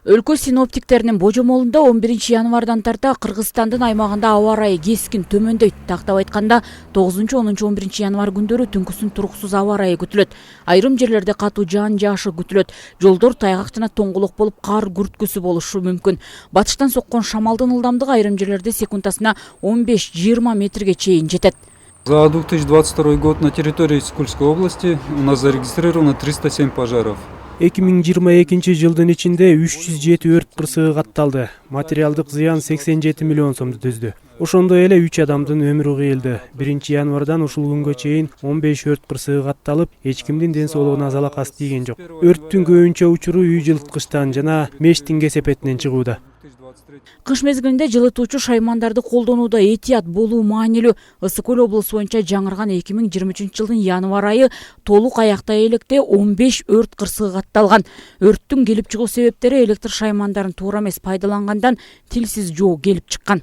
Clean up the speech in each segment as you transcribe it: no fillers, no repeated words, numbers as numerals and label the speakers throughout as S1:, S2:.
S1: Өлкө синоптиктеринин божомолунда 11 январдан тарта Кыргызстандын аймагында аба ырайы кескин төмөндөйт. Тактап айтканда 9-10-11 январ күндөрү түнкүсүн туруксуз аба ырайы күтүлөт. Айрым жерлерде катуу жаан жаашы күтүлөт. Жолдор тайгак жана тоңголок болуп кар күрткүсү болушу мүмкүн. Батыштан соккон шамалдын ылдамдыгы айрым жерлерде секундасына 15-20 метрге чейин жетет.
S2: За 2022 год на территории Сыкульской области у нас зарегистрировано 307 пожаров.
S3: 2022 жылдын ичинде 307 өрт кырсыгы катталды. Материалдык зыян 87 миллион сомду түздү. Ошондой эле 3 адамдын өмүрү кыйылды. 1 январдан ушул күнгө чейин 15 өрт кырсыгы катталып, эч кимдин ден соолугуна залакасы тийген жок. Өрттүн көбүнчө учуру үй жылыткычтан жана мештин кесепетинен чыгууда.
S1: Кыш мезгилинде жылытуучу шаймандарды колдонууда этият болуу маанилүү. Ысык Көл облусу боюнча жаңырган 2023 жылдын январ айы толук аяктай электе 15 өрт кырсыгы катталган. Өрттүн келип чыгуу себептери электр шаймандарын туура эмес пайдалангандан тилсиз жоо келип чыккан.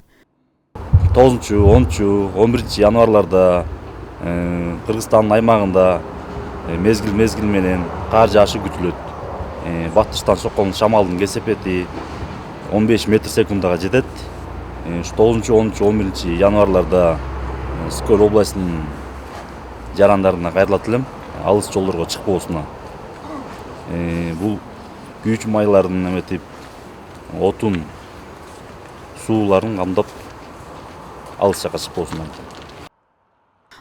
S4: 9-10-11 январларда Кыргызстандын аймагында мезгил менен кар жаашы күтүлөт. Батыштан соккон шамалдын кесепети 15 метр секундага жетет. 9-10-11 январларда Ысык Көл областынын жарандарына кайрылат элем, алыс жолдорго чыкпоосуна. Бул күйүүчү майлардын эметип, отун, сууларын камдап алыс жакка чыкпоосуна.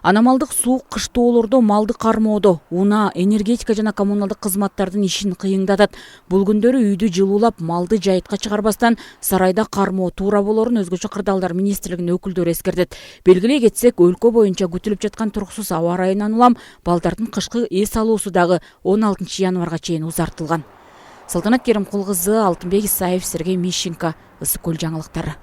S1: Аномалдык суук кыштоолордо малды кармоодо, унаа, энергетика жана коммуналдык кызматтардын ишин кыйындатат. Бул күндөрү үйдү жылуулап, малды жайытка чыгарбастан сарайда кармоо туура болорун өзгөчө кырдаалдар министрлигинин өкүлдөрү эскертет. Белгилей кетсек, өлкө боюнча күтүлүп жаткан туруксуз аба ырайынан улам балдардын кышкы эс алуусу дагы 16 январга чейин узартылган. Салтанат Керимкул кызы, Алтынбек Исаев, Сергей Мищенко, Ысык Көл жаңылыктары.